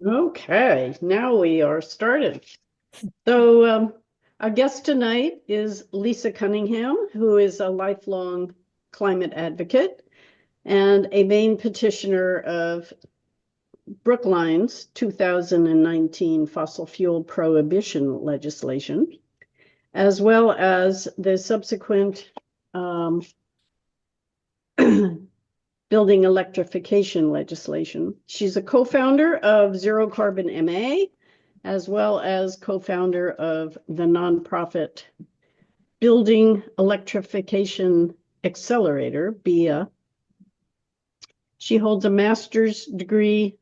Okay, now we are started. So, our guest tonight is Lisa Cunningham, who is a lifelong climate advocate and a main petitioner of Brookline's 2019 fossil fuel prohibition legislation, as well as the subsequent um, building electrification legislation. She's a co-founder of ZeroCarbonMA, as well as co-founder of the nonprofit Building Electrification Accelerator, BIA. She holds a master's degree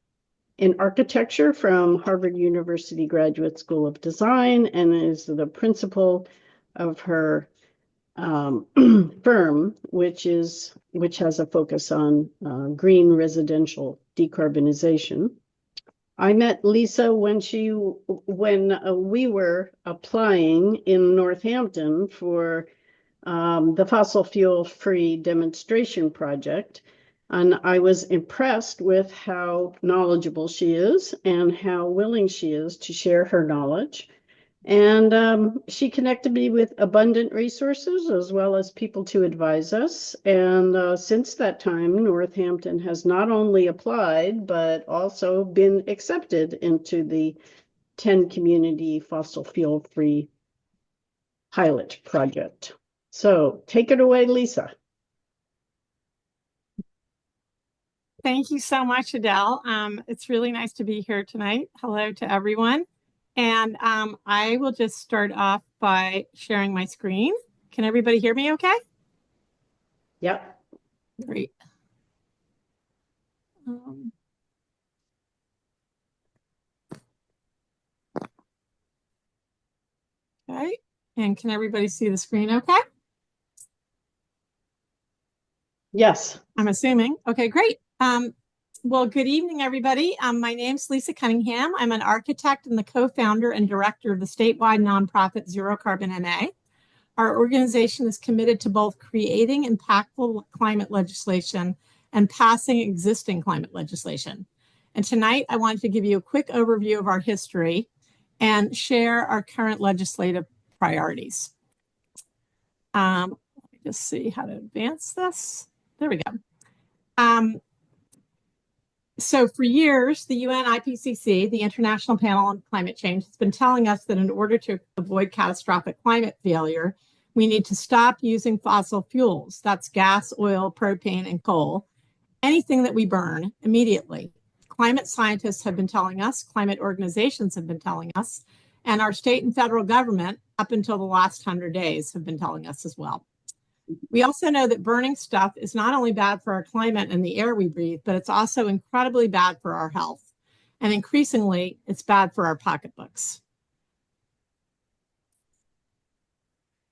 in architecture from Harvard University Graduate School of Design and is the principal of her firm, which has a focus on green residential decarbonization. I met Lisa when we were applying in Northampton for the fossil fuel free demonstration project. And I was impressed with how knowledgeable she is and how willing she is to share her knowledge. And she connected me with abundant resources as well as people to advise us. And since that time, Northampton has not only applied, but also been accepted into the 10 community fossil fuel free pilot project. So take it away, Lisa. Thank you so much, Adele. It's really nice to be here tonight. Hello to everyone. And I will just start off by sharing my screen. Can everybody hear me okay? Yep. Great. Okay. And can everybody see the screen okay? Yes. I'm assuming. Okay, great. Well, good evening, everybody. My name's Lisa Cunningham. I'm an architect and the co-founder and director of the statewide nonprofit ZeroCarbonMA. Our organization is committed to both creating impactful climate legislation and passing existing climate legislation. And tonight, I wanted to give you a quick overview of our history and share our current legislative priorities. Let me just see how to advance this. There we go. So for years, the UN IPCC, the International Panel on Climate Change, has been telling us that in order to avoid catastrophic climate failure, we need to stop using fossil fuels. That's gas, oil, propane, and coal. Anything that we burn immediately. Climate scientists have been telling us, climate organizations have been telling us, and our state and federal government, up until the last 100 days, have been telling us as well. We also know that burning stuff is not only bad for our climate and the air we breathe, but it's also incredibly bad for our health. And increasingly, it's bad for our pocketbooks.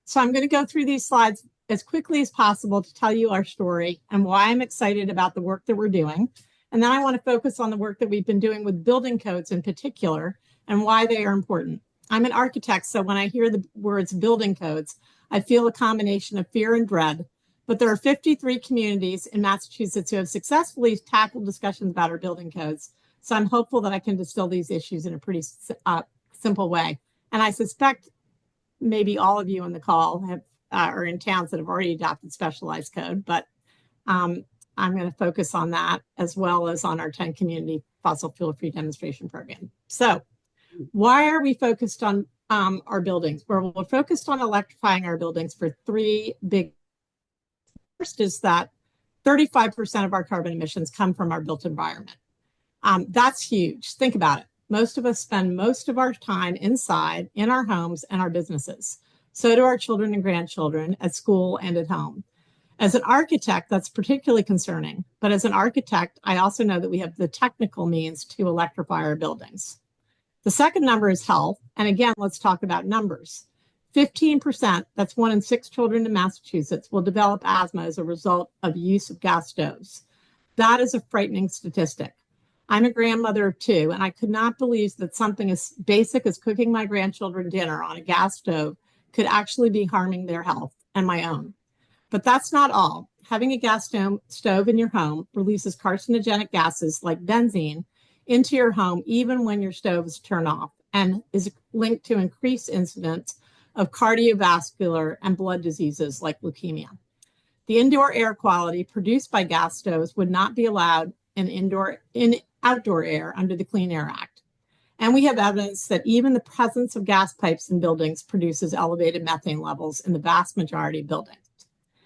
So I'm going to go through these slides as quickly as possible to tell you our story and why I'm excited about the work that we're doing. And then I want to focus on the work that we've been doing with building codes in particular and why they are important. I'm an architect, so when I hear the words building codes, I feel a combination of fear and dread, but there are 53 communities in Massachusetts who have successfully tackled discussions about our building codes. So I'm hopeful that I can distill these issues in a pretty simple way. And I suspect maybe all of you on the call have are in towns that have already adopted specialized code, but I'm going to focus on that as well as on our 10 community fossil fuel free demonstration program. So why are we focused on our buildings? Well, we're focused on electrifying our buildings for three big. First is that 35% of our carbon emissions come from our built environment. That's huge. Think about it. Most of us spend most of our time inside, in our homes and our businesses. So do our children and grandchildren at school and at home. As an architect, that's particularly concerning. But as an architect, I also know that we have the technical means to electrify our buildings. The second number is health. And again, let's talk about numbers. 15%, that's 1 in 6 children in Massachusetts, will develop asthma as a result of use of gas stoves. That is a frightening statistic. I'm a grandmother of 2, and I could not believe that something as basic as cooking my grandchildren dinner on a gas stove could actually be harming their health and my own. But that's not all. Having a gas stove in your home releases carcinogenic gases like benzene into your home even when your stoves turn off, and is linked to increased incidence of cardiovascular and blood diseases like leukemia. The indoor air quality produced by gas stoves would not be allowed in outdoor air under the Clean Air Act. And we have evidence that even the presence of gas pipes in buildings produces elevated methane levels in the vast majority of buildings.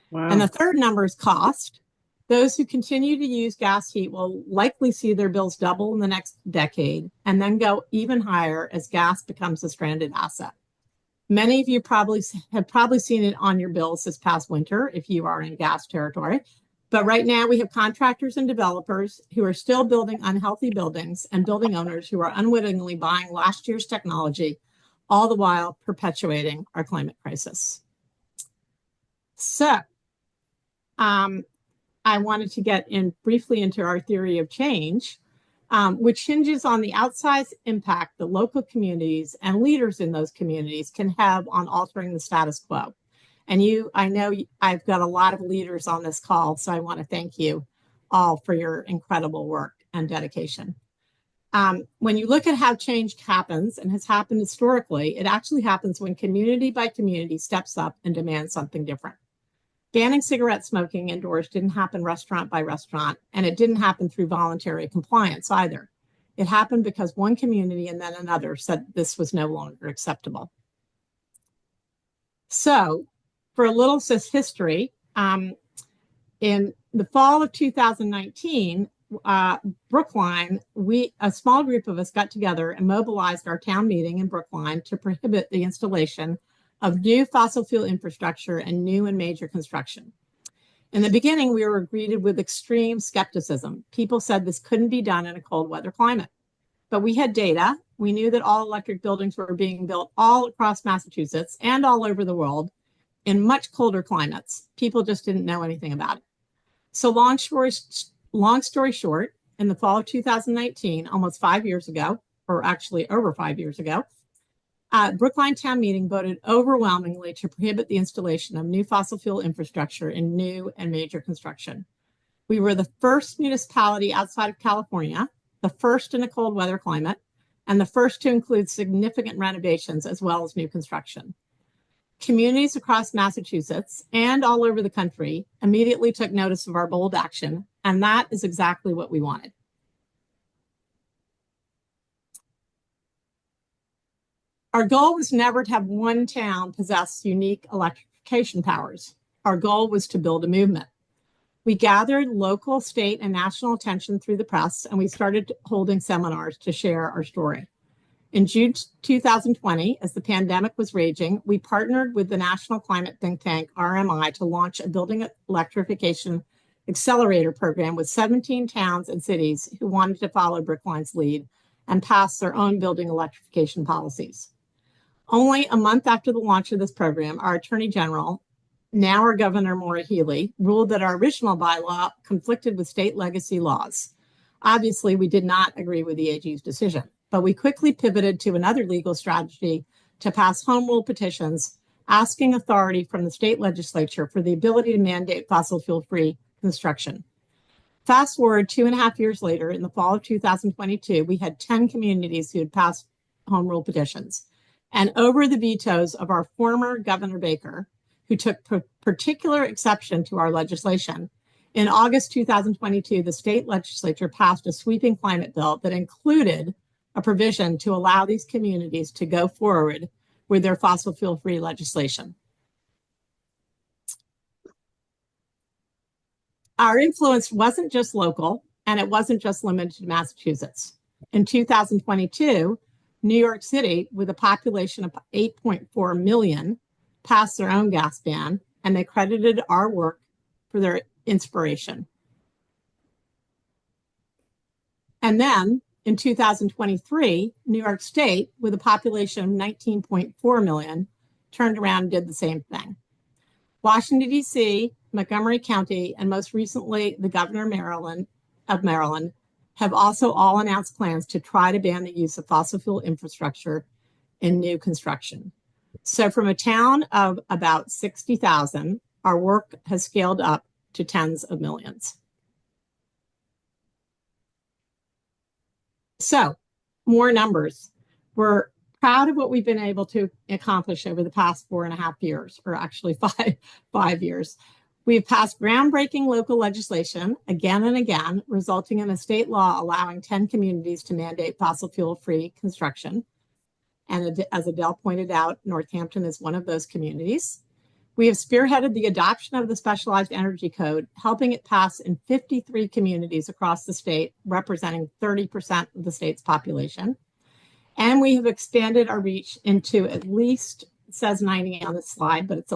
Wow. And the third number is cost. Those who continue to use gas heat will likely see their bills double in the next decade and then go even higher as gas becomes a stranded asset. Many of you have probably seen it on your bills this past winter if you are in gas territory. But right now we have contractors and developers who are still building unhealthy buildings and building owners who are unwittingly buying last year's technology, all the while perpetuating our climate crisis. So I wanted to get in briefly into our theory of change, which hinges on the outsized impact that local communities and leaders in those communities can have on altering the status quo. And I know I've got a lot of leaders on this call, so I want to thank you all for your incredible work and dedication. When you look at how change happens and has happened historically, it actually happens when community by community steps up and demands something different. Banning cigarette smoking indoors didn't happen restaurant by restaurant, and it didn't happen through voluntary compliance either. It happened because one community and then another said this was no longer acceptable. So, for a little history, in the fall of 2019, Brookline, a small group of us got together and mobilized our town meeting in Brookline to prohibit the installation of new fossil fuel infrastructure and new and major construction. In the beginning, we were greeted with extreme skepticism. People said this couldn't be done in a cold weather climate. But we had data. We knew that all electric buildings were being built all across Massachusetts and all over the world in much colder climates. People just didn't know anything about it. So long story short, in the fall of 2019, almost 5 years ago, or actually over 5 years ago, Brookline Town Meeting voted overwhelmingly to prohibit the installation of new fossil fuel infrastructure in new and major construction. We were the first municipality outside of California, the first in a cold weather climate, and the first to include significant renovations as well as new construction. Communities across Massachusetts and all over the country immediately took notice of our bold action, and that is exactly what we wanted. Our goal was never to have one town possess unique electrification powers. Our goal was to build a movement. We gathered local, state, and national attention through the press, and we started holding seminars to share our story. In June 2020, as the pandemic was raging, we partnered with the national climate think tank, RMI, to launch a building electrification accelerator program with 17 towns and cities who wanted to follow Brookline's lead and pass their own building electrification policies. Only a month after the launch of this program, our Attorney General, now our Governor Maura Healey, ruled that our original bylaw conflicted with state legacy laws. Obviously, we did not agree with the AG's decision, but we quickly pivoted to another legal strategy to pass home rule petitions, asking authority from the state legislature for the ability to mandate fossil fuel-free construction. Fast forward 2.5 years later, in the fall of 2022, we had 10 communities who had passed home rule petitions. And over the vetoes of our former Governor Baker, who took particular exception to our legislation, in August 2022, the state legislature passed a sweeping climate bill that included a provision to allow these communities to go forward with their fossil fuel-free legislation. Our influence wasn't just local, and it wasn't just limited to Massachusetts. In 2022, New York City, with a population of 8.4 million, passed their own gas ban, and they credited our work for their inspiration. And then in 2023, New York State, with a population of 19.4 million, turned around and did the same thing. Washington, D.C., Montgomery County, and most recently, the governor of Maryland, have also all announced plans to try to ban the use of fossil fuel infrastructure in new construction. So from a town of about 60,000, our work has scaled up to tens of millions. So more numbers. We're proud of what we've been able to accomplish over the past 4.5 years, or actually five years. We've passed groundbreaking local legislation again and again, resulting in a state law allowing 10 communities to mandate fossil fuel-free construction. And as Adele pointed out, Northampton is one of those communities. We have spearheaded the adoption of the Specialized Energy Code, helping it pass in 53 communities across the state, representing 30% of the state's population. And we have expanded our reach into at least, it says 90 on the slide, but it's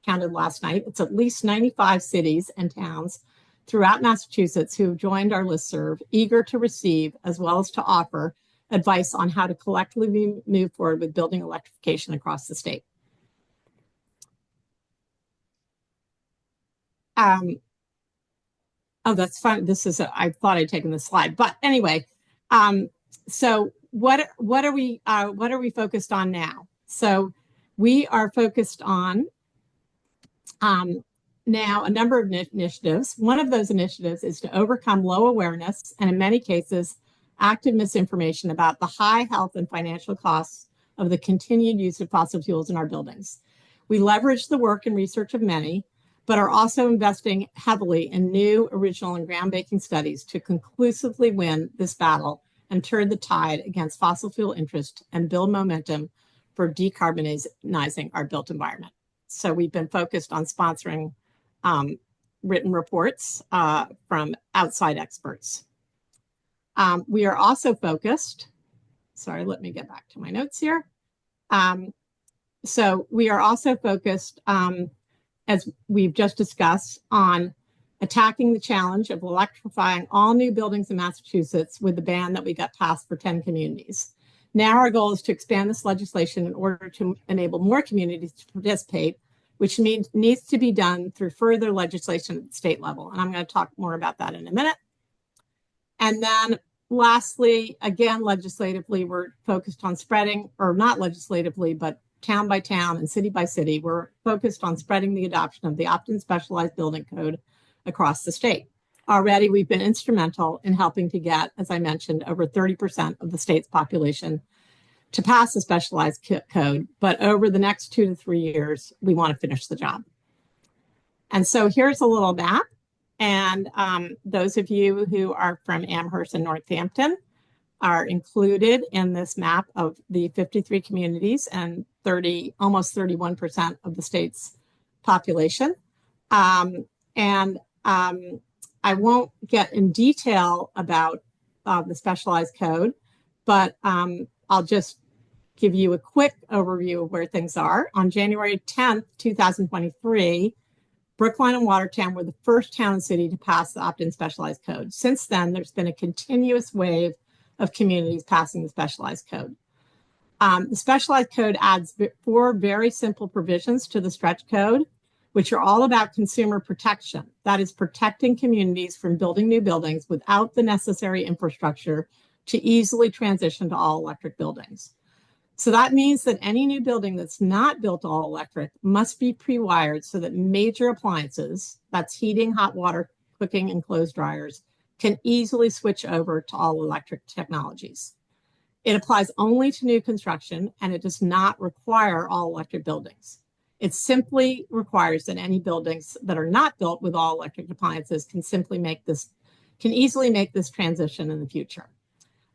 counted last night. It's at least 95 cities and towns throughout Massachusetts who have joined our listserv, eager to receive as well as to offer advice on how to collectively move forward with building electrification across the state. Oh, that's fine. This is, I thought I'd taken this slide, but anyway, so what are we focused on now? So we are focused on now a number of initiatives. One of those initiatives is to overcome low awareness and in many cases, active misinformation about the high health and financial costs of the continued use of fossil fuels in our buildings. We leverage the work and research of many, but are also investing heavily in new, original, and groundbreaking studies to conclusively win this battle and turn the tide against fossil fuel interest and build momentum for decarbonizing our built environment. So we've been focused on sponsoring written reports from outside experts. We are also focused, sorry, let me get back to my notes here. So we are also focused, as we've just discussed, on attacking the challenge of electrifying all new buildings in Massachusetts with the ban that we got passed for 10 communities. Now our goal is to expand this legislation in order to enable more communities to participate, which needs to be done through further legislation at the state level. And I'm going to talk more about that in a minute. And then lastly, again, legislatively, we're focused on spreading, or not legislatively, but town by town and city by city, we're focused on spreading the adoption of the opt-in specialized building code across the state. Already, we've been instrumental in helping to get, as I mentioned, over 30% of the state's population to pass a specialized code, but over the next 2 to 3 years, we want to finish the job. And so here's a little map. And those of you who are from Amherst and Northampton are included in this map of the 53 communities and almost 31% of the state's population. I won't get in detail about the specialized code, but I'll just give you a quick overview of where things are. On January 10th, 2023, Brookline and Watertown were the first town and city to pass the opt-in specialized code. Since then, there's been a continuous wave of communities passing the specialized code. The specialized code adds 4 very simple provisions to the stretch code, which are all about consumer protection. That is protecting communities from building new buildings without the necessary infrastructure to easily transition to all electric buildings. So that means that any new building that's not built all electric must be pre-wired so that major appliances, that's heating, hot water, cooking, and clothes dryers, can easily switch over to all electric technologies. It applies only to new construction, and it does not require all electric buildings. It simply requires that any buildings that are not built with all electric appliances can easily make this transition in the future.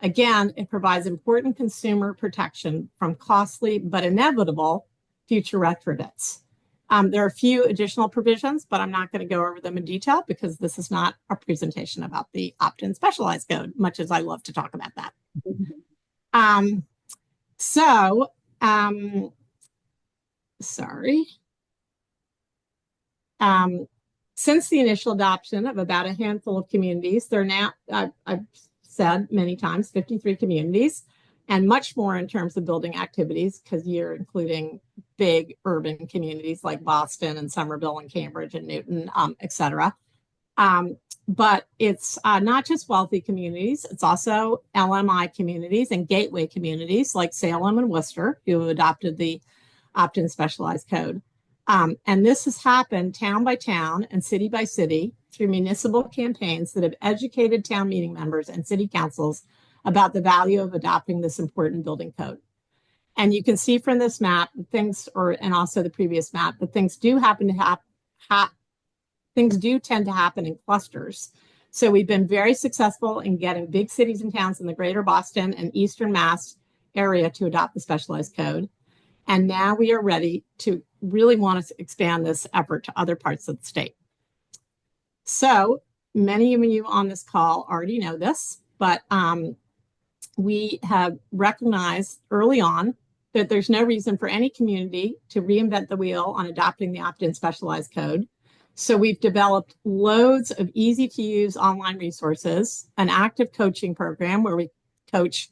Again, it provides important consumer protection from costly but inevitable future retrofits. There are a few additional provisions, but I'm not going to go over them in detail because this is not a presentation about the opt-in specialized code, much as I love to talk about that. Since the initial adoption of about a handful of communities, there are now, I've said many times, 53 communities, and much more in terms of building activities, because you're including big urban communities like Boston and Somerville and Cambridge and Newton, et cetera. But it's not just wealthy communities, it's also LMI communities and gateway communities like Salem and Worcester, who adopted the opt-in specialized code. And this has happened town by town and city by city through municipal campaigns that have educated town meeting members and city councils about the value of adopting this important building code. And you can see from this map, and also the previous map, that things do tend to happen in clusters. So we've been very successful in getting big cities and towns in the greater Boston and Eastern Mass area to adopt the specialized code. And now we are ready to really want to expand this effort to other parts of the state. So many of you on this call already know this, but we have recognized early on that there's no reason for any community to reinvent the wheel on adopting the opt-in specialized code. So we've developed loads of easy to use online resources, an active coaching program where we coach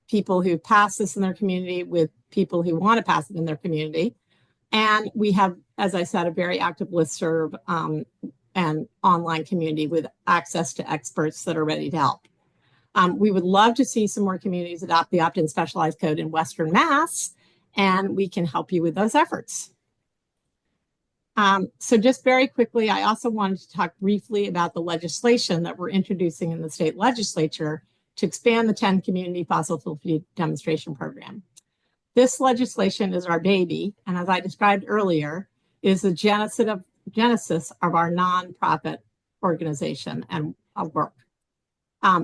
people who pass this in their community with people who want to pass it in their community. And we have, as I said, a very active listserv and online community with access to experts that are ready to help. We would love to see some more communities adopt the opt-in specialized code in Western Mass, and we can help you with those efforts. So just very quickly, I also wanted to talk briefly about the legislation that we're introducing in the state legislature to expand the 10 community fossil fuel-free demonstration program. This legislation is our baby, and as I described earlier, is the genesis of our nonprofit organization and work.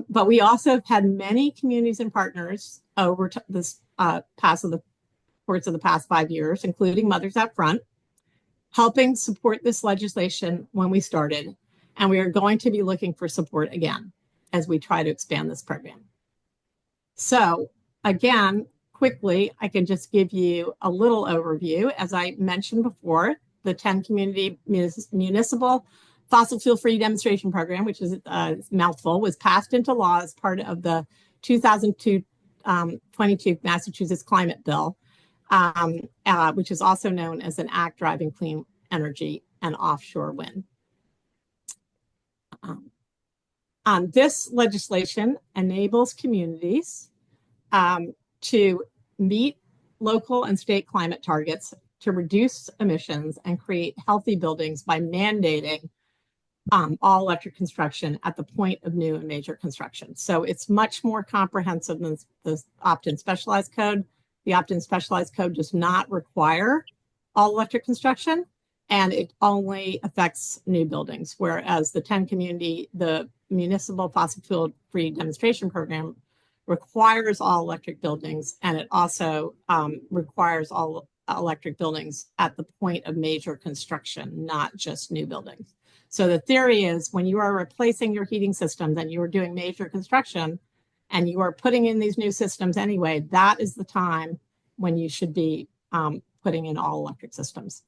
But we also have had many communities and partners over this course of the past 5 years, including Mothers Out Front, helping support this legislation when we started, and we are going to be looking for support again as we try to expand this program. So again, quickly, I can just give you a little overview. As I mentioned before, the 10 community municipal fossil fuel-free demonstration program, which is a mouthful, was passed into law as part of the 2022 Massachusetts Climate Bill, which is also known as an act driving clean energy and offshore wind. This legislation enables communities to meet local and state climate targets to reduce emissions and create healthy buildings by mandating all electric construction at the point of new and major construction. So it's much more comprehensive than the opt-in specialized code. The opt-in specialized code does not require all electric construction, and it only affects new buildings, whereas the municipal fossil fuel-free demonstration program requires all electric buildings, and it also requires all electric buildings at the point of major construction, not just new buildings. So the theory is when you are replacing your heating system, then you are doing major construction and you are putting in these new systems anyway, that is the time when you should be putting in all electric systems.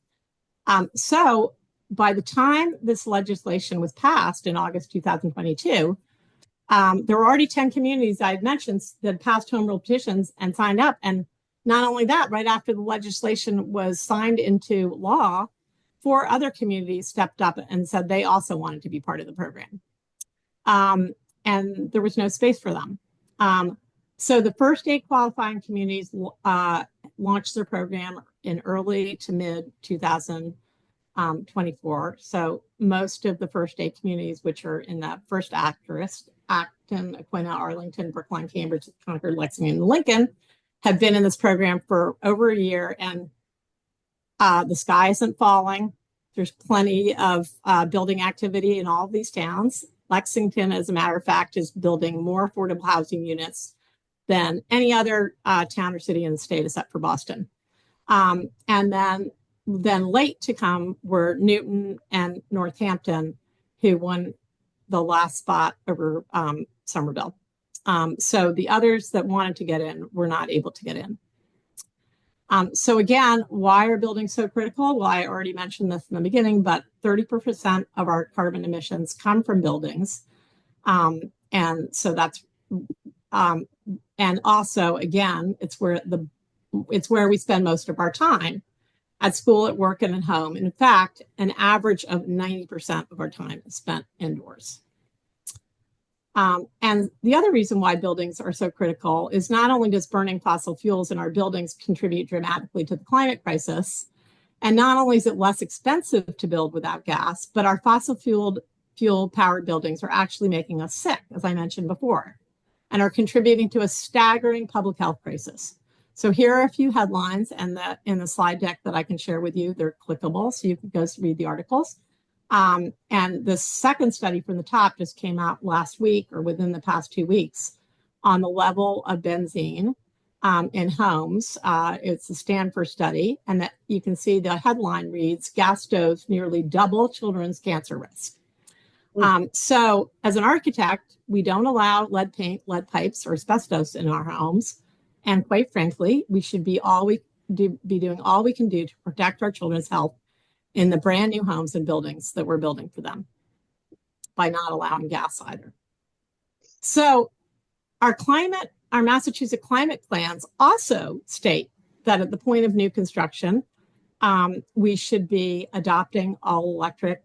So by the time this legislation was passed in August 2022, there were already 10 communities I had mentioned that passed home rule petitions and signed up. And not only that, right after the legislation was signed into law, 4 other communities stepped up and said they also wanted to be part of the program. And there was no space for them. So the first 8 qualifying communities launched their program in early to mid 2024. So most of the first 8 communities, which are in that first asterisk, Acton, Aquina, Arlington, Brookline, Cambridge, Concord, Lexington, and Lincoln, have been in this program for over a year, and the sky isn't falling. There's plenty of building activity in all of these towns. Lexington, as a matter of fact, is building more affordable housing units than any other town or city in the state except for Boston. And then late to come were Newton and Northampton, who won the last spot over Somerville. So the others that wanted to get in were not able to get in. So again, why are buildings so critical? Well, I already mentioned this in the beginning, but 30% of our carbon emissions come from buildings. And so that's, and also again, it's where we spend most of our time, at school, at work, and at home. In fact, an average of 90% of our time is spent indoors. And the other reason why buildings are so critical is not only does burning fossil fuels in our buildings contribute dramatically to the climate crisis, and not only is it less expensive to build without gas, but our fossil fuel powered buildings are actually making us sick, as I mentioned before. and are contributing to a staggering public health crisis. So here are a few headlines, and in the slide deck that I can share with you, they're clickable, so you can go read the articles. And the second study from the top just came out last week or within the past 2 weeks on the level of benzene in homes. It's a Stanford study, and that you can see the headline reads, gas stoves nearly double children's cancer risk. So as an architect, we don't allow lead paint, lead pipes, or asbestos in our homes. And quite frankly, we should be doing all we can do to protect our children's health in the brand new homes and buildings that we're building for them by not allowing gas either. So our Massachusetts climate plans also state that at the point of new construction, we should be adopting all electric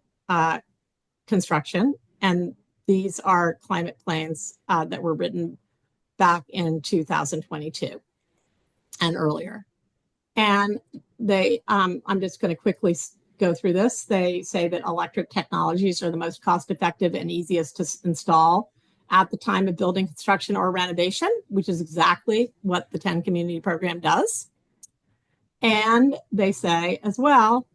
construction. And these are climate plans that were written back in 2022 and earlier. And I'm just going to quickly go through this. They say that electric technologies are the most cost-effective and easiest to install at the time of building construction or renovation, which is exactly what the 10 community program does. And they say as well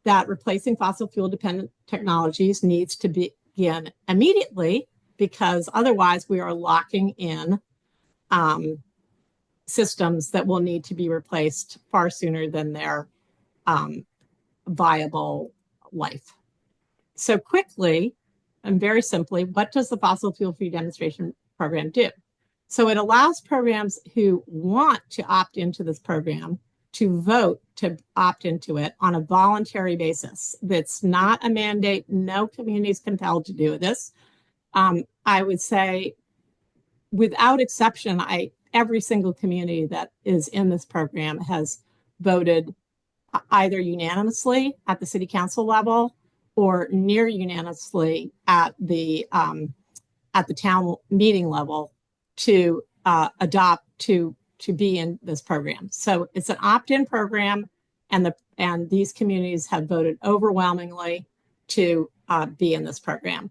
that replacing fossil fuel dependent technologies needs to begin immediately, because otherwise we are locking in systems that will need to be replaced far sooner than their viable life. So quickly and very simply, what does the fossil fuel free demonstration program do? So it allows programs who want to opt into this program to vote to opt into it on a voluntary basis. That's not a mandate. No community is compelled to do this. I would say, without exception, every single community that is in this program has voted either unanimously at the city council level or near unanimously at the town meeting level to adopt to be in this program. So it's an opt-in program, and these communities have voted overwhelmingly to be in this program.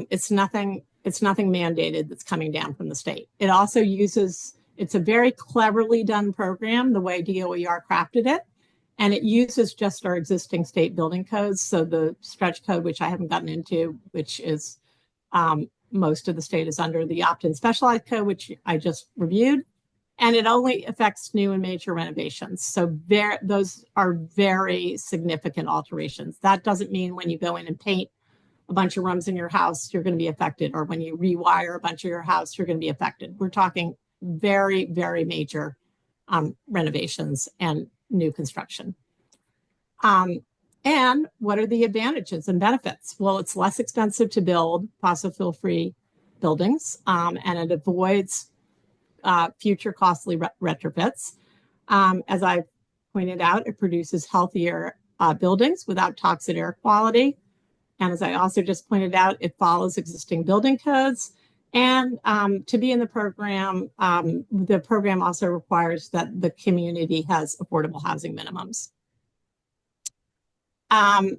It's nothing mandated that's coming down from the state. It also it's a very cleverly done program, the way DOER crafted it. And it uses just our existing state building codes. So the stretch code, which I haven't gotten into, which is most of the state is under the opt-in specialized code, which I just reviewed. And it only affects new and major renovations. So those are very significant alterations. That doesn't mean when you go in and paint a bunch of rooms in your house, you're going to be affected, or when you rewire a bunch of your house, you're going to be affected. We're talking very, very major renovations and new construction. And what are the advantages and benefits? Well, it's less expensive to build fossil fuel free buildings, and it avoids future costly retrofits. As I pointed out, it produces healthier buildings without toxic air quality. And as I also just pointed out, it follows existing building codes. And to be in the program also requires that the community has affordable housing minimums. I'm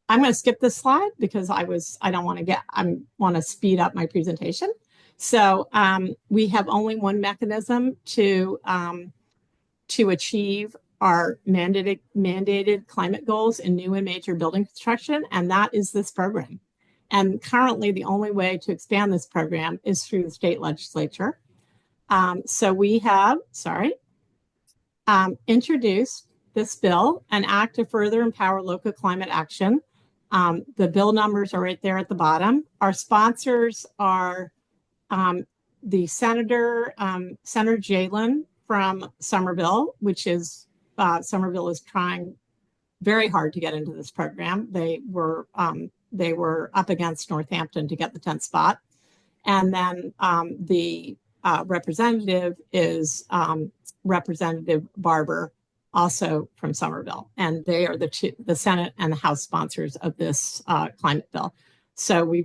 going to skip this slide because I want to speed up my presentation. So we have only one mechanism to achieve our mandated climate goals in new and major building construction, and that is this program. And currently, the only way to expand this program is through the state legislature. So we have, introduced this bill, an act to further empower local climate action. The bill numbers are right there at the bottom. Our sponsors are the Senator Jalen from Somerville, which is Somerville is trying very hard to get into this program. They were up against Northampton to get the 10th spot. And then the representative is Representative Barber, also from Somerville. And they are the Senate and the House sponsors of this climate bill. So we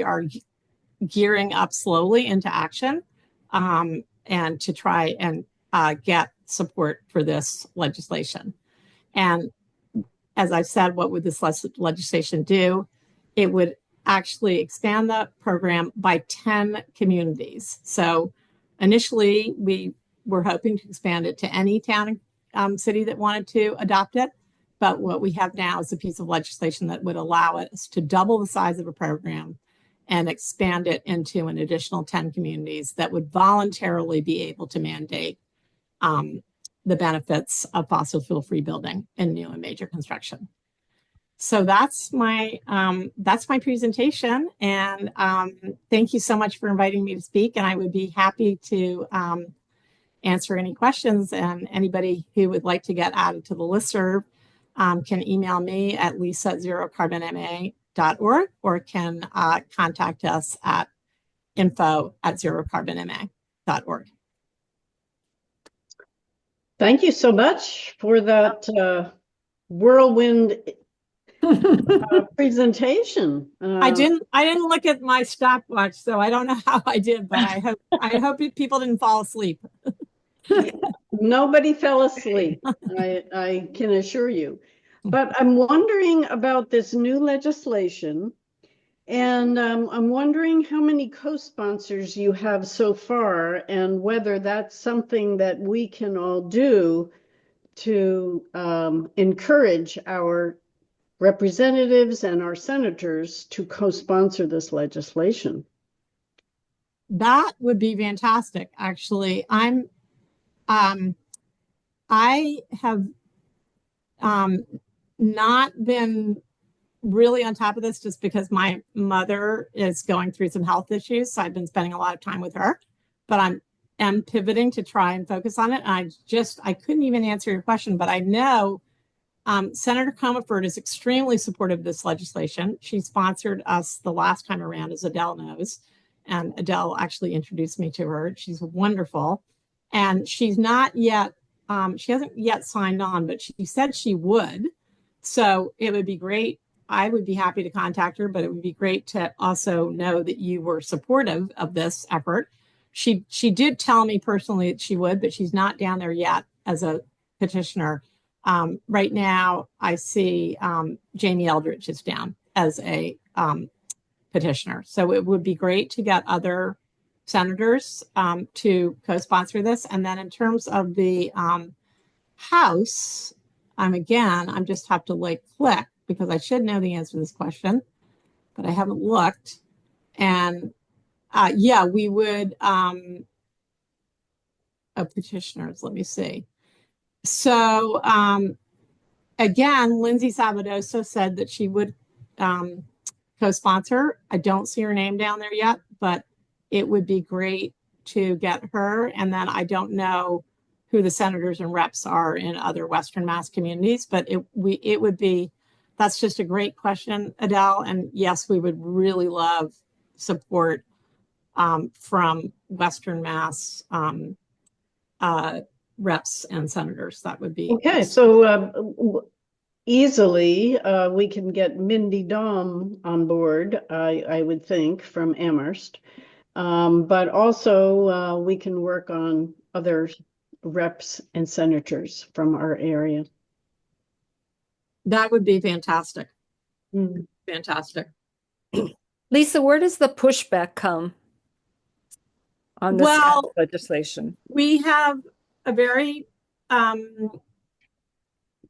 are gearing up slowly into action and to try and get support for this legislation. And as I said, what would this legislation do? It would actually expand the program by 10 communities. So initially, we were hoping to expand it to any town and city that wanted to adopt it. But what we have now is a piece of legislation that would allow us to double the size of a program and expand it into an additional 10 communities that would voluntarily be able to mandate the benefits of fossil fuel-free building in new and major construction. So that's my presentation, and thank you so much for inviting me to speak. And I would be happy to answer any questions. And anybody who would like to get added to the listserv can email me at lisa@ZeroCarbonMA.org or can contact us at info@ZeroCarbonMA.org. Thank you so much for that whirlwind presentation. I didn't look at my stopwatch, so I don't know how I did, but I hope people didn't fall asleep. Nobody fell asleep, I can assure you. But I'm wondering about this new legislation, and I'm wondering how many co-sponsors you have so far, and whether that's something that we can all do to encourage our representatives and our senators to co-sponsor this legislation. That would be fantastic. Actually, I have not been really on top of this just because my mother is going through some health issues. So I've been spending a lot of time with her, but I'm pivoting to try and focus on it. And I couldn't even answer your question, but I know Senator Comerford is extremely supportive of this legislation. She sponsored us the last time around, as Adele knows, and Adele actually introduced me to her. She's wonderful. And she's not yet, she hasn't yet signed on, but she said she would. So it would be great. I would be happy to contact her, but it would be great to also know that you were supportive of this effort. She did tell me personally that she would, but she's not down there yet as a petitioner. Right now, I see Jamie Eldridge is down as a petitioner. So it would be great to get other senators to co-sponsor this. And then in terms of the House, I'm just have to click because I should know the answer to this question, but I haven't looked. And yeah, we would, petitioners, let me see. So again, Lindsay Sabadoso said that she would co-sponsor. I don't see her name down there yet, but it would be great to get her. And then I don't know who the senators and reps are in other Western Mass communities, but it would be, that's just a great question, Adele. And yes, we would really love support from Western Mass reps and senators. That would be okay. So easily we can get Mindy Daum on board, I would think, from Amherst, but also we can work on other reps and senators from our area. That would be fantastic. Fantastic. Lisa, where does the pushback come on this legislation? We have a very,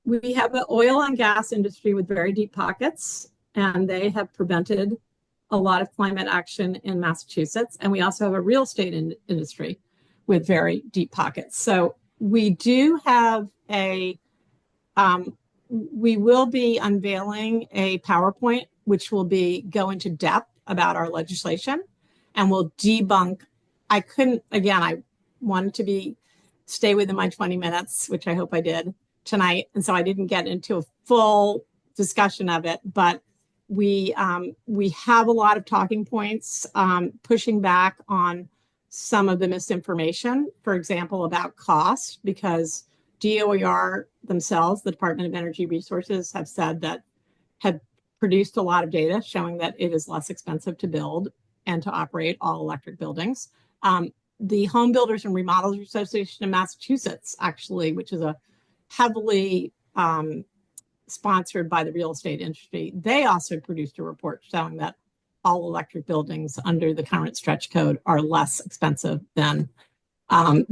we have an oil and gas industry with very deep pockets, and they have prevented a lot of climate action in Massachusetts. And we also have a real estate industry with very deep pockets. So we do have we will be unveiling a PowerPoint, which will go into depth about our legislation and will debunk. I wanted to stay within my 20 minutes, which I hope I did tonight. And so I didn't get into a full discussion of it, but we have a lot of talking points, pushing back on some of the misinformation, for example, about cost, because DOER themselves, the Department of Energy Resources, have said that have produced a lot of data showing that it is less expensive to build and to operate all electric buildings. The Home Builders and Remodelers Association of Massachusetts, actually, which is a heavily sponsored by the real estate industry, they also produced a report showing that all electric buildings under the current stretch code are less expensive than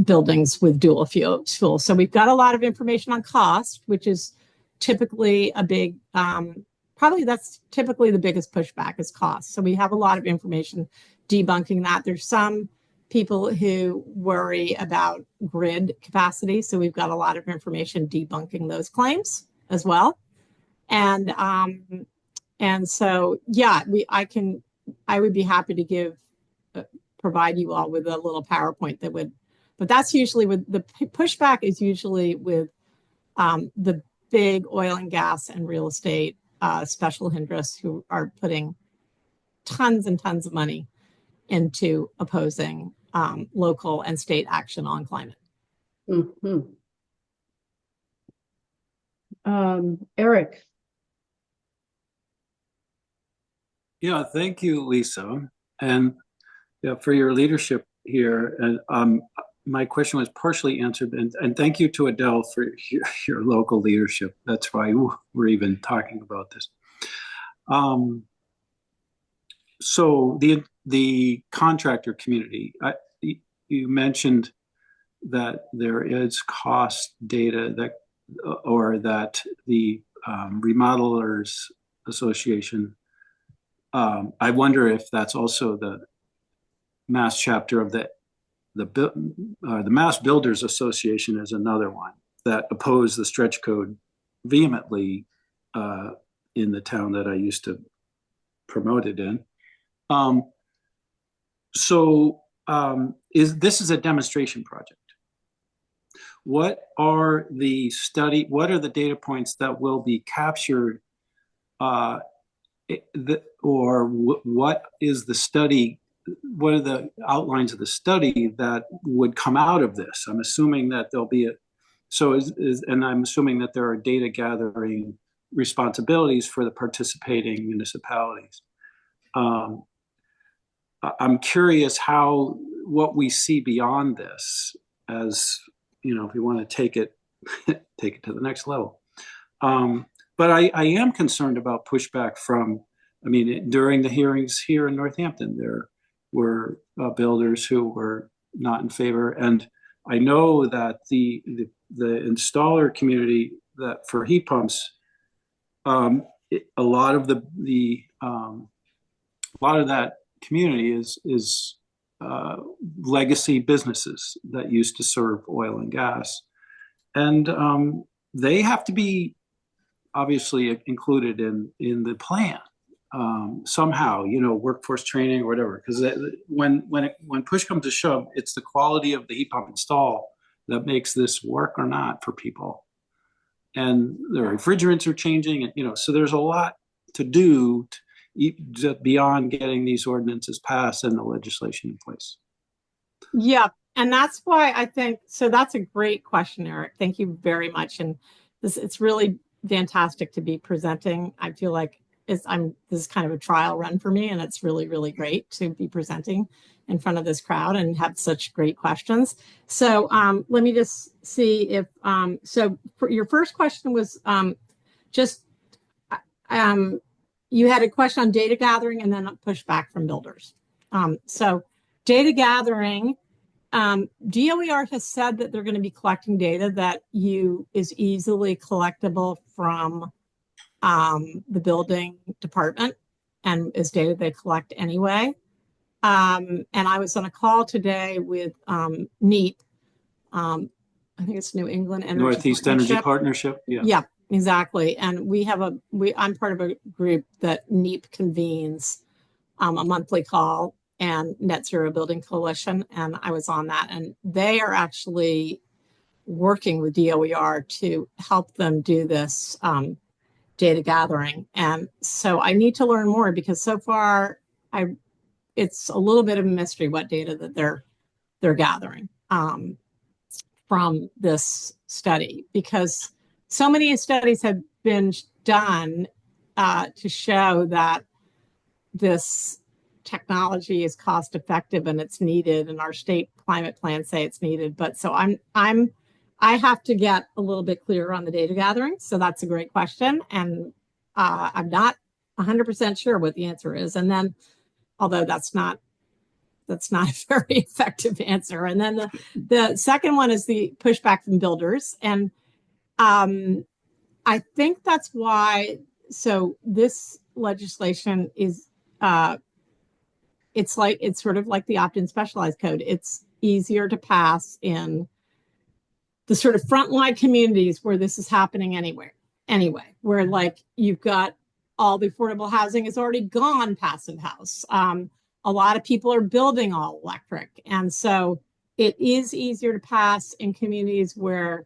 buildings with dual fuel. So we've got a lot of information on cost, which is typically a big, probably that's typically the biggest pushback is cost. So we have a lot of information debunking that. There's some people who worry about grid capacity. So we've got a lot of information debunking those claims as well. And so, yeah, I would be happy to provide you all with a little PowerPoint that would, but that's usually with the pushback is usually with the big oil and gas and real estate special interests who are putting tons and tons of money into opposing local and state action on climate. Mm-hmm. Eric. Yeah, thank you, Lisa, and yeah, for your leadership here. And my question was partially answered, and thank you to Adele for your local leadership. That's why we're even talking about this. So the contractor community, you mentioned that there is cost data that the Remodelers Association. I wonder if that's also the Mass chapter of the Mass Builders Association is another one that opposed the stretch code vehemently in the town that I used to promote it in. This is a demonstration project. What are the data points that will be captured, what is the study? What are the outlines of the study that would come out of this? I'm assuming that there'll be and I'm assuming that there are data gathering responsibilities for the participating municipalities. I'm curious what we see beyond this, as you know, if we want to take it to the next level. But I am concerned about pushback during the hearings here in Northampton, there were builders who were not in favor. And I know that the installer community that for heat pumps, a lot of that community is legacy businesses that used to serve oil and gas, and they have to be obviously included in the plan somehow, workforce training or whatever. Because when push comes to shove, it's the quality of the heat pump install that makes this work or not for people. And the refrigerants are changing, and so there's a lot to do beyond getting these ordinances passed and the legislation in place. Yeah, and that's why I think so. That's a great question, Eric. Thank you very much. And it's really fantastic to be presenting. I feel like this is kind of a trial run for me, and it's really, really great to be presenting in front of this crowd and have such great questions. So let me just see if so for your first question was you had a question on data gathering and then a pushback from builders. So data gathering, DOER has said that they're going to be collecting data that is easily collectible from the building department and is data they collect anyway. And I was on a call today with NEEP. I think it's New England Energy Northeast Energy Partnership. Yeah. Yeah, exactly. And I'm part of a group that NEEP convenes a monthly call, and Net Zero Building Coalition. And I was on that, and they are actually working with DOER to help them do this data gathering. And so I need to learn more, because so far it's a little bit of a mystery what data that they're gathering from this study, because so many studies have been done to show that this technology is cost effective and it's needed, and our state climate plans say it's needed. But so I have to get a little bit clearer on the data gathering. So that's a great question, and I'm not 100% sure what the answer is. And then although that's not a very effective answer. And then the second one is the pushback from builders. And I think that's why, so this legislation is, it's sort of like the opt-in specialized code. It's easier to pass in the sort of frontline communities where this is happening anyway, where like you've got all the affordable housing is already gone passive house. A lot of people are building all electric. And so it is easier to pass in communities where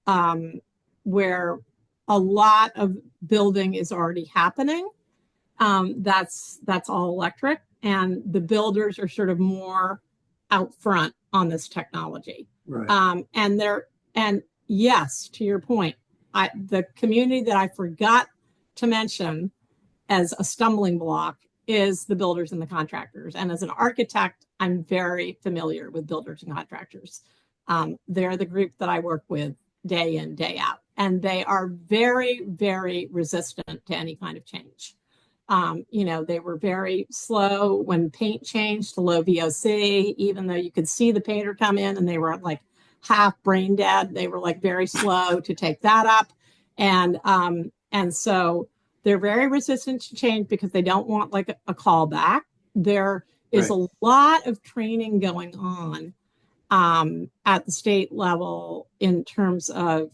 a lot of building is already happening. That's all electric, and the builders are sort of more out front on this technology. Right. And yes, to your point, the community that I forgot to mention as a stumbling block is the builders and the contractors. And as an architect, I'm very familiar with builders and contractors. They're the group that I work with day in, day out. And they are very, very resistant to any kind of change. They were very slow when paint changed to low VOC, even though you could see the painter come in and they were like half brain dead. They were like very slow to take that up. And so they're very resistant to change because they don't want like a callback. There is a lot of training going on at the state level in terms of,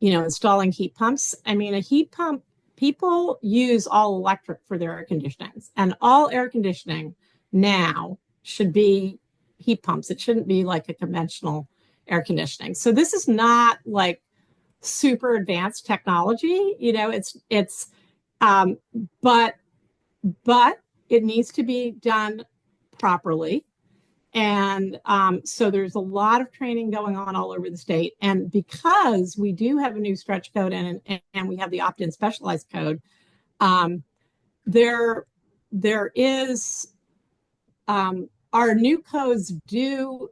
installing heat pumps. I mean, a heat pump, people use all electric for their air conditioning, and all air conditioning now should be heat pumps. It shouldn't be like a conventional air conditioning. So this is not like super advanced technology, but it needs to be done properly. And so there's a lot of training going on all over the state. And because we do have a new stretch code and we have the opt-in specialized code, there is, our new codes do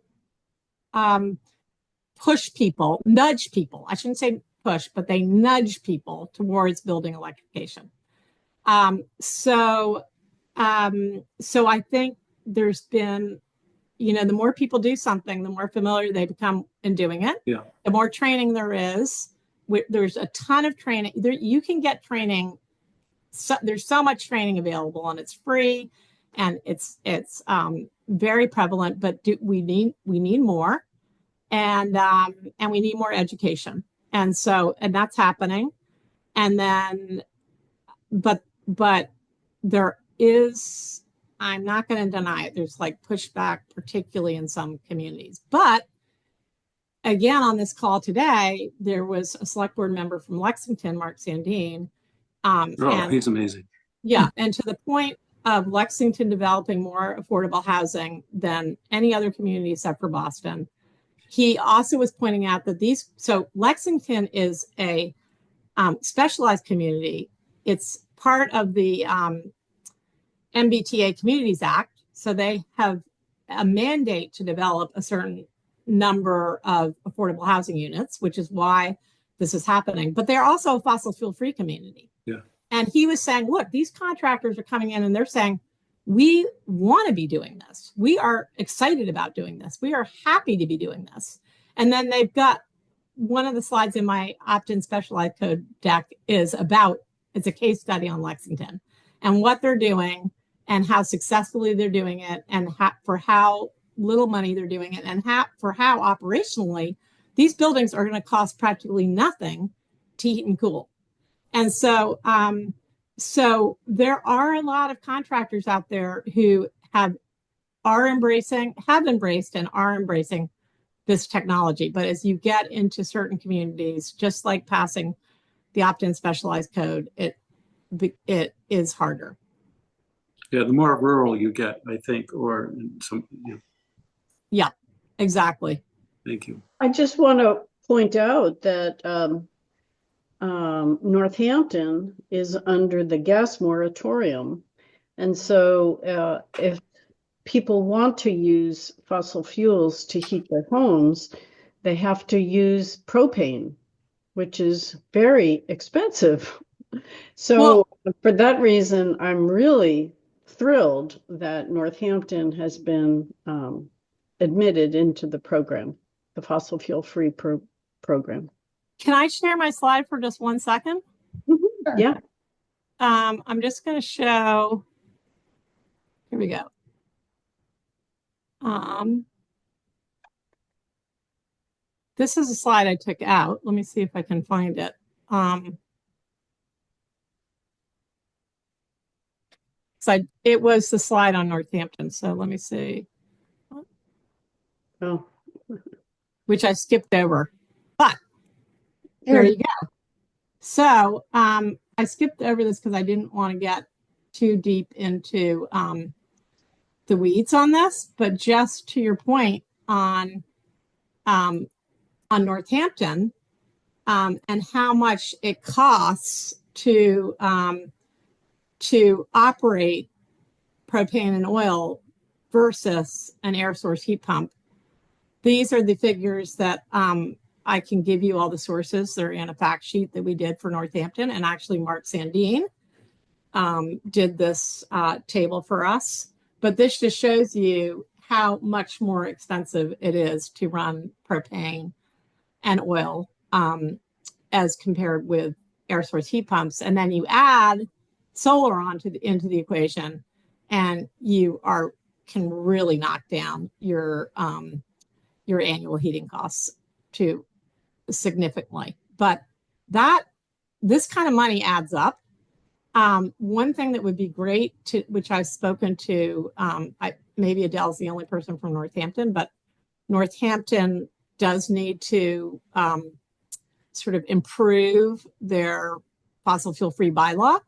push people, nudge people. I shouldn't say push, but they nudge people towards building electrification. So I think there's been, the more people do something, the more familiar they become in doing it. Yeah. The more training there is. There's a ton of training. You can get training. There's so much training available, and it's free, and it's very prevalent. But we need more, and we need more education. And that's happening. And then, but there is. I'm not going to deny it. There's like pushback, particularly in some communities. But again, on this call today, there was a select board member from Lexington, Mark Sandine. He's amazing. Yeah. And to the point of Lexington developing more affordable housing than any other community except for Boston. He also was pointing out that so Lexington is a specialized community. It's part of the MBTA Communities Act. So they have a mandate to develop a certain number of affordable housing units, which is why this is happening. But they're also a fossil fuel free community. Yeah. And he was saying, look, these contractors are coming in and they're saying, we want to be doing this. We are excited about doing this. We are happy to be doing this. And then they've got one of the slides in my opt-in specialized code deck it's a case study on Lexington and what they're doing and how successfully they're doing it, and for how little money they're doing it, and for how operationally these buildings are going to cost practically nothing to heat and cool. And so there are a lot of contractors out there who have embraced and are embracing this technology. But as you get into certain communities, just like passing the opt-in specialized code, it is harder. Yeah, the more rural you get, I think, or some. Yeah, exactly. Thank you. I just want to point out that Northampton is under the gas moratorium. And so if people want to use fossil fuels to heat their homes, they have to use propane, which is very expensive. So for that reason, I'm really thrilled that Northampton has been admitted into the program, the fossil fuel-free program. Can I share my slide for just 1 second? Sure. Yeah. I'm just going to show. Here we go. This is a slide I took out. Let me see if I can find it. It was the slide on Northampton. So let me see. Oh. Which I skipped over. But there you go. So I skipped over this because I didn't want to get too deep into the weeds on this. But just to your point on Northampton and how much it costs to operate propane and oil versus an air source heat pump. These are the figures that I can give you all the sources. They're in a fact sheet that we did for Northampton, and actually Mark Sandine did this table for us. But this just shows you how much more expensive it is to run propane and oil as compared with air source heat pumps. And then you add solar into the equation, and you can really knock down your annual heating costs to significantly. But this kind of money adds up. One thing that would be great which I've spoken to, maybe Adele's the only person from Northampton, but Northampton does need to sort of improve their fossil fuel-free bylaw.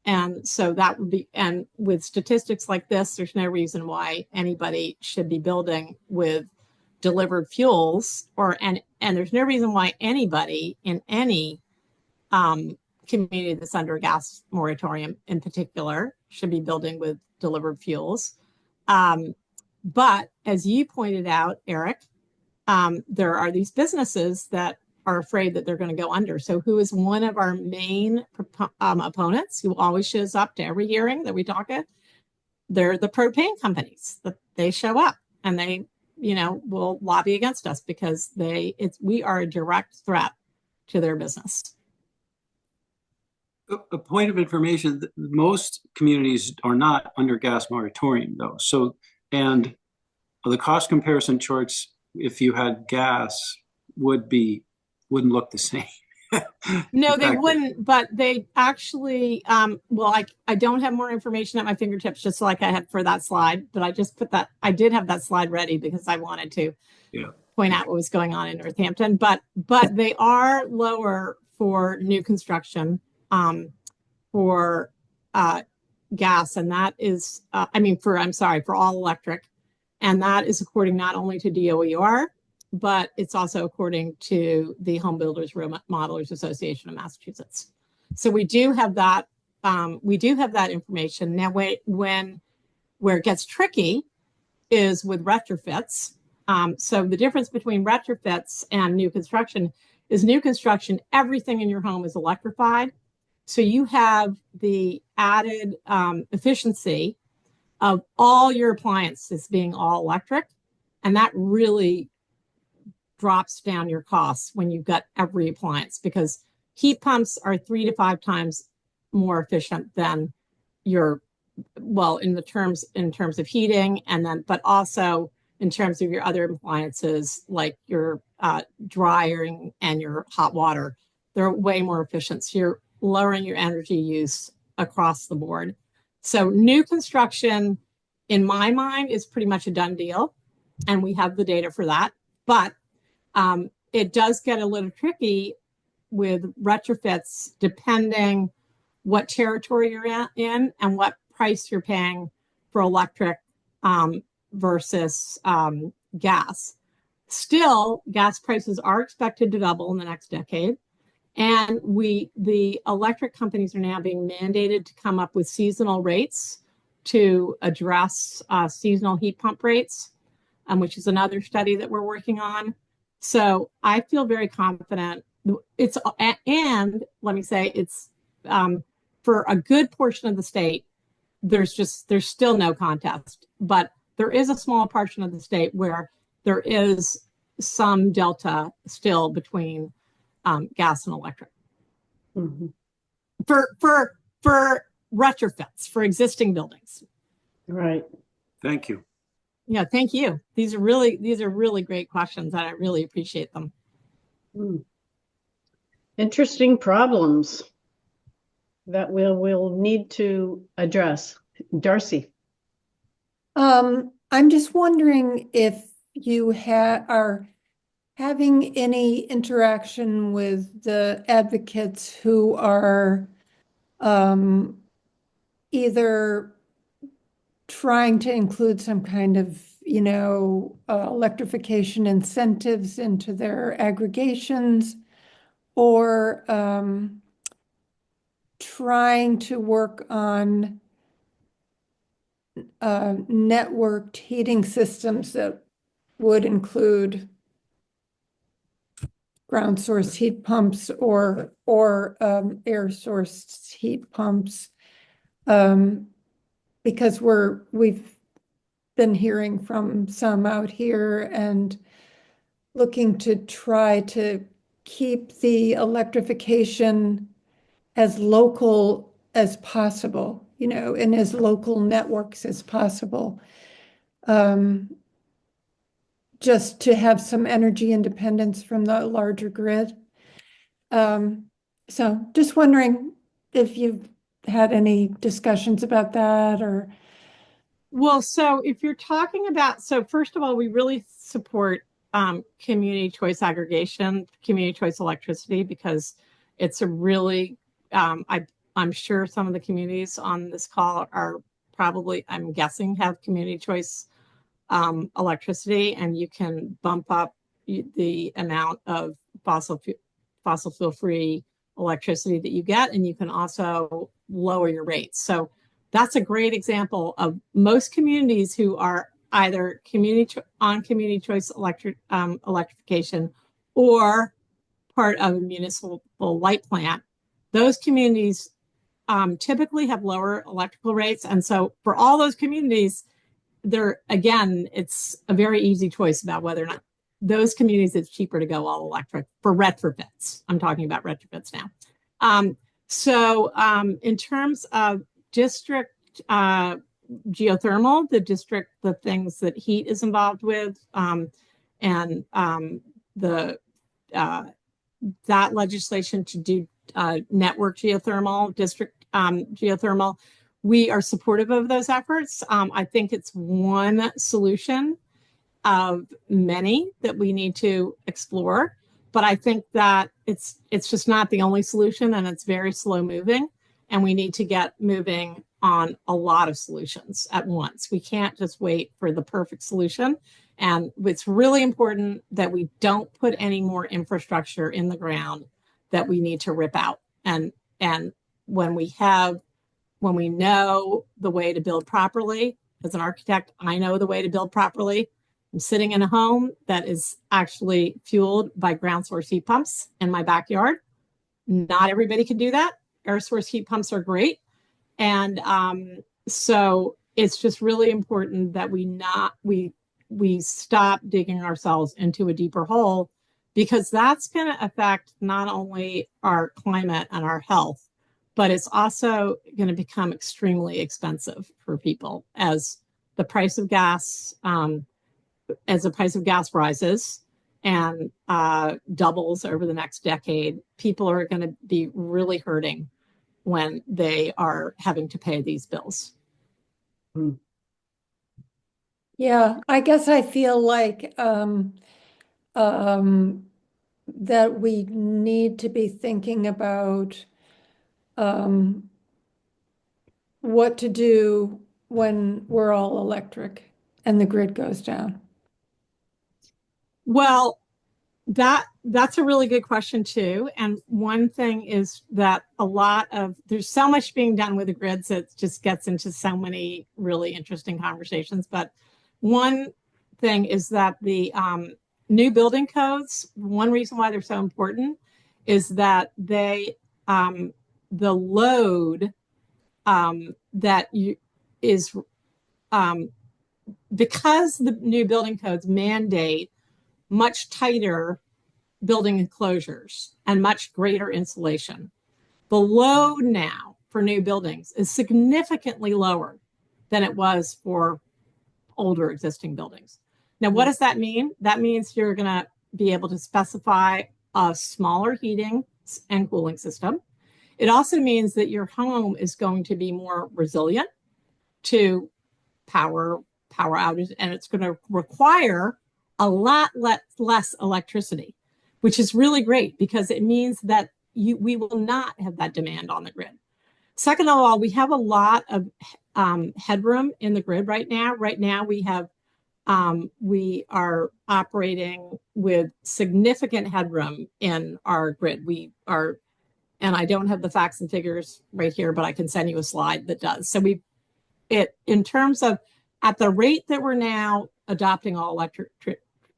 And so that would be, and with statistics like this, there's no reason why anybody should be building with delivered fuels, and there's no reason why anybody in any community that's under a gas moratorium in particular should be building with delivered fuels. But as you pointed out, Eric, there are these businesses that are afraid that they're going to go under. So who is one of our main opponents who always shows up to every hearing that we talk at? They're the propane companies. That they show up and they, will lobby against us because we are a direct threat to their business. A point of information: most communities are not under gas moratorium, though. So, and the cost comparison charts, if you had gas, wouldn't look the same. No, they wouldn't, but they actually, I don't have more information at my fingertips, just like I had for that slide, but I just I did have that slide ready because I wanted to point out what was going on in Northampton, but they are lower for new construction, for gas, and that is, for all electric, and that is according not only to DOER, but it's also according to the Home Builders Remodelers Association of Massachusetts. So we do have that. We do have that information. Now, where it gets tricky is with retrofits. So the difference between retrofits and new construction is new construction, everything in your home is electrified. So you have the added efficiency of all your appliances being all electric, and that really drops down your costs when you've got every appliance, because heat pumps are 3 to 5 times more efficient than in terms of heating, and then but also in terms of your other appliances like your drying and your hot water. They're way more efficient. So you're lowering your energy use across the board. So new construction, in my mind, is pretty much a done deal, and we have the data for that. But it does get a little tricky with retrofits, depending what territory you're in and what price you're paying for electric versus gas. Still, gas prices are expected to double in the next decade. And the electric companies are now being mandated to come up with seasonal rates to address seasonal heat pump rates, which is another study that we're working on. So I feel very confident. And let me say, it's for a good portion of the state, there's still no contest. But there is a small portion of the state where there is some delta still between gas and electric. Mhm. For retrofits for existing buildings. Right. Thank you. Yeah, thank you. These are really great questions, and I really appreciate them. Interesting problems that we'll need to address. Darcy. I'm just wondering if you are having any interaction with the advocates who are either trying to include some kind of, electrification incentives into their aggregations, or trying to work on networked heating systems that would include ground source heat pumps or air source heat pumps, because we've been hearing from some out here and looking to try to keep the electrification as local as possible, and as local networks as possible. Just to have some energy independence from the larger grid. So just wondering if you've had any discussions about that, or. Well, so if you're talking about, so first of all, we really support community choice aggregation, community choice electricity, because it's a really, I'm sure some of the communities on this call are probably, I'm guessing, have community choice electricity, and you can bump up the amount of fossil fuel free electricity that you get, and you can also lower your rates. So that's a great example of most communities who are either community choice electrification or part of a municipal light plant. Those communities typically have lower electrical rates, and so for all those communities, again, it's a very easy choice about whether or not those communities, it's cheaper to go all electric for retrofits. I'm talking about retrofits now. So in terms of district geothermal, the things that heat is involved with, and that legislation to do network geothermal, district geothermal, we are supportive of those efforts. I think it's one solution of many that we need to explore, but I think that it's just not the only solution, and it's very slow moving, and we need to get moving on a lot of solutions at once. We can't just wait for the perfect solution, and it's really important that we don't put any more infrastructure in the ground that we need to rip out. And when we know the way to build properly, as an architect, I know the way to build properly. I'm sitting in a home that is actually fueled by ground source heat pumps in my backyard. Not everybody can do that. Air source heat pumps are great. And so it's just really important that we stop digging ourselves into a deeper hole, because that's going to affect not only our climate and our health, but it's also going to become extremely expensive for people as the price of gas rises and doubles over the next decade. People are going to be really hurting when they are having to pay these bills. Yeah, I guess I feel like that we need to be thinking about what to do when we're all electric and the grid goes down. Well, that's a really good question too. And one thing is that there's so much being done with the grids that just gets into so many really interesting conversations. But one thing is that the new building codes, one reason why they're so important is that the load that is because the new building codes mandate much tighter building enclosures and much greater insulation. The load now for new buildings is significantly lower than it was for older existing buildings. Now, what does that mean? That means you're going to be able to specify a smaller heating and cooling system. It also means that your home is going to be more resilient to power outages, and it's going to require a lot less electricity, which is really great because it means that we will not have that demand on the grid. Second of all, we have a lot of headroom in the grid right now. Right now, we are operating with significant headroom in our grid. And I don't have the facts and figures right here, but I can send you a slide that does. So in terms of at the rate that we're now adopting all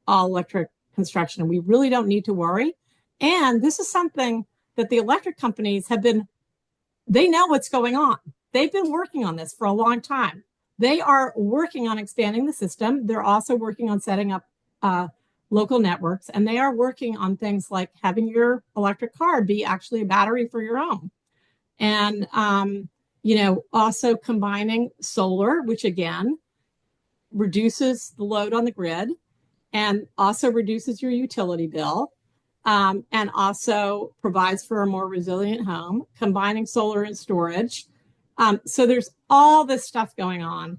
electric construction, we really don't need to worry. And this is something that the electric companies they know what's going on. They've been working on this for a long time. They are working on expanding the system. They're also working on setting up local networks, and they are working on things like having your electric car be actually a battery for your home. And, also combining solar, which again, reduces the load on the grid and also reduces your utility bill. And also provides for a more resilient home, combining solar and storage. So there's all this stuff going on.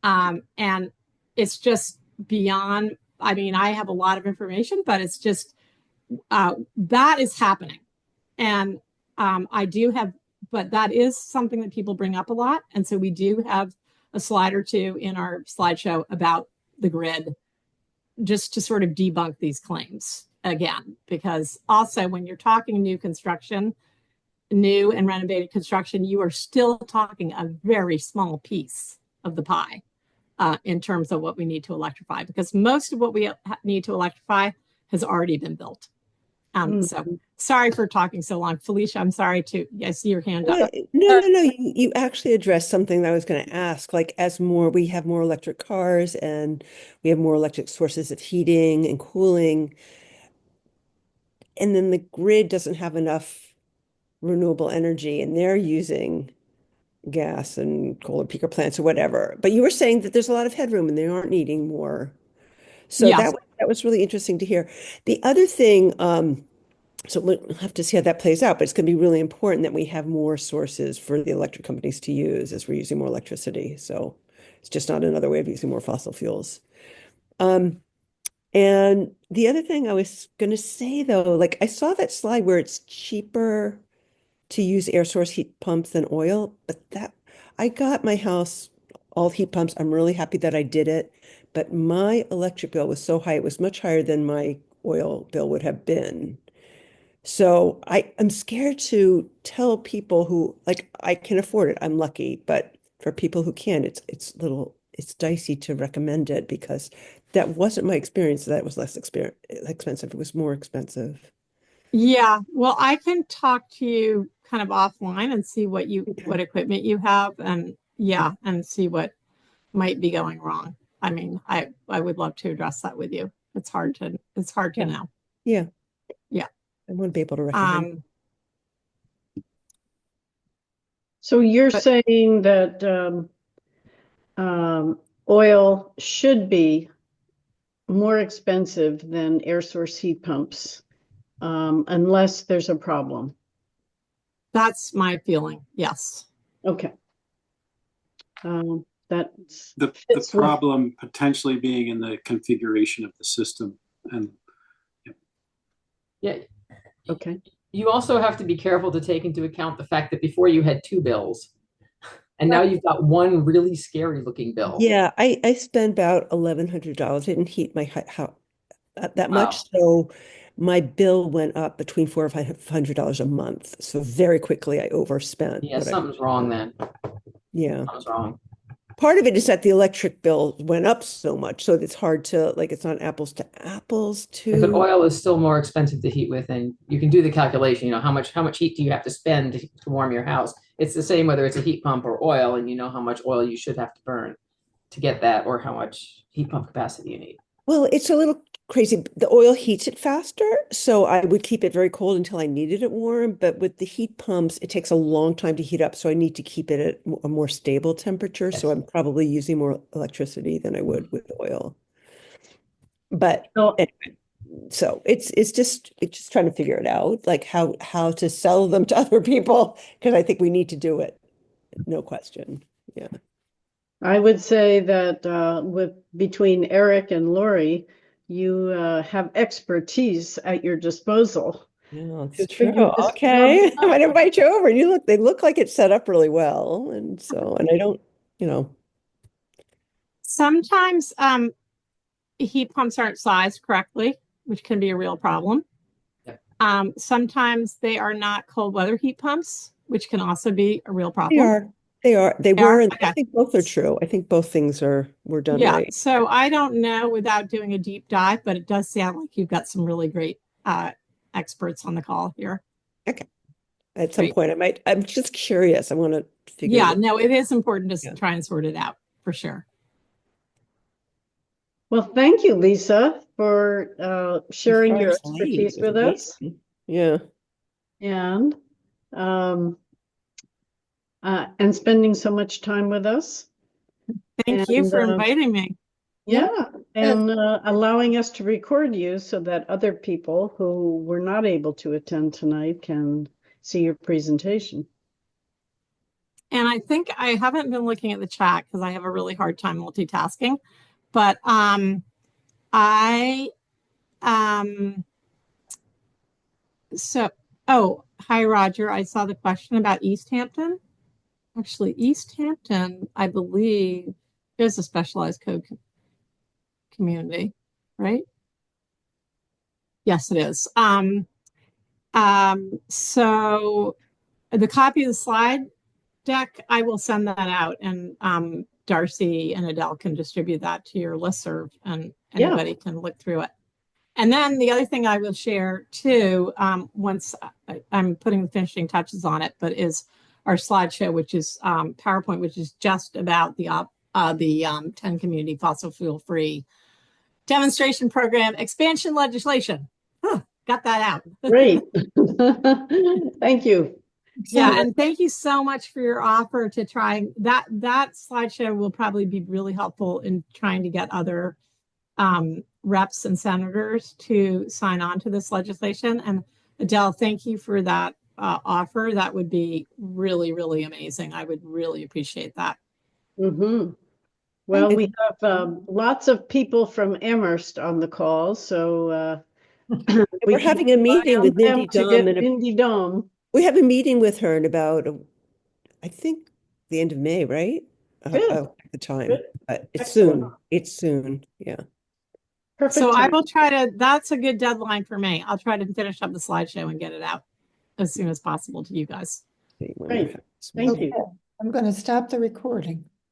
And it's just beyond, I have a lot of information, but it's just, that is happening. And but that is something that people bring up a lot. And so we do have a slide or two in our slideshow about the grid, just to sort of debunk these claims again, because also when you're talking new and renovated construction, you are still talking a very small piece of the pie in terms of what we need to electrify, because most of what we need to electrify has already been built. So sorry for talking so long. Felicia, I'm sorry I see your hand up. No. You actually addressed something that I was going to ask. Like we have more electric cars and we have more electric sources of heating and cooling, and then the grid doesn't have enough renewable energy and they're using gas and coal or peaker plants or whatever. But you were saying that there's a lot of headroom and they aren't needing more. So Yes. that was really interesting to hear. The other thing, so we'll have to see how that plays out, but it's going to be really important that we have more sources for the electric companies to use as we're using more electricity. So it's just not another way of using more fossil fuels. And the other thing I was going to say, though, like I saw that slide where it's cheaper to use air source heat pumps than oil, but I got my house all heat pumps. I'm really happy that I did it, but my electric bill was so high, it was much higher than my oil bill would have been. So I'm scared to tell people who, like, I can afford it, I'm lucky, but for people who can't, it's dicey to recommend it because that wasn't my experience. That was less expensive. It was more expensive. Yeah, well, I can talk to you kind of offline and see what equipment you have, and and see what might be going wrong. I would love to address that with you. It's hard to know. Yeah. Yeah. I wouldn't be able to recommend. So you're saying that oil should be more expensive than air source heat pumps unless there's a problem. That's my feeling. Yes. Okay. That's the problem potentially being in the configuration of the system. And yeah. Okay. You also have to be careful to take into account the fact that before you had two bills, and now you've got one really scary looking bill. Yeah, I spent about $1,100. I didn't heat my house that much, so my bill went up between $400 or $500 a month. So very quickly I overspent. Yeah, something's wrong then. Yeah. Something's wrong. Part of it is that the electric bill went up so much, so it's hard to, like, it's not apples to apples to. But oil is still more expensive to heat with, and you can do the calculation. How much heat do you have to spend to warm your house? It's the same whether it's a heat pump or oil, and you know how much oil you should have to burn to get that, or how much heat pump capacity you need. Well, it's a little crazy. The oil heats it faster, so I would keep it very cold until I needed it warm. But with the heat pumps, it takes a long time to heat up, so I need to keep it at a more stable temperature. So I'm probably using more electricity than I would with oil. But anyway, so it's just trying to figure it out, like how to sell them to other people, because I think we need to do it, no question. Yeah. I would say that between Eric and Lori, you have expertise at your disposal. Yeah, to it's true. figure this Okay. problem I might out. invite you over. They look like it's set up really well. And I don't, Sometimes heat pumps aren't sized correctly, which can be a real problem. Yeah. Sometimes they are not cold weather heat pumps, which can also be a real they problem. are. They were, and I Okay. think both are true. I think both things were done Yeah. right. So I don't know without doing a deep dive, but it does sound like you've got some really great experts on the call here. Okay. At some Great. point, I'm just curious. I want to figure Yeah, it out. no, it is important to Yeah. try and sort it out for sure. Well, thank you, Lisa, for sharing your First light expertise was with us, amazing. Yeah. and spending so much time with us. Thank you And, for inviting me. Yeah, and allowing us to record you so that other people who were not able to attend tonight can see your presentation. And I think I haven't been looking at the chat because I have a really hard time multitasking, but hi Roger, I saw the question about East Hampton. Actually, East Hampton, I believe, is a specialized code community, right? Yes, it is. So the copy of the slide deck, I will send that out, and Darcy and Adele can distribute that to your listserv, and anybody can look through it. And then the other thing I will share too, once I'm putting the finishing touches on it, but is our slideshow, which is PowerPoint, which is just about the 10 community fossil fuel free demonstration program expansion legislation. Got that out. Great. Thank you. Yeah, and thank you so much for your offer to try that. That slideshow will probably be really helpful in trying to get other reps and senators to sign on to this legislation. And Adele, thank you for that offer. That would be really, really amazing. I would really appreciate that. Mm-hmm. Well, we have lots of people from Amherst on the call, so we're having a meeting with Mindy Dom. We have a meeting with her in about, I think, the end of May, right? At the time, but it's soon. It's soon. Yeah. Perfect. So I will try to. That's a good deadline for me. I'll try to finish up the slideshow and get it out as soon as possible to you guys. Great. Thank you. I'm going to stop the recording.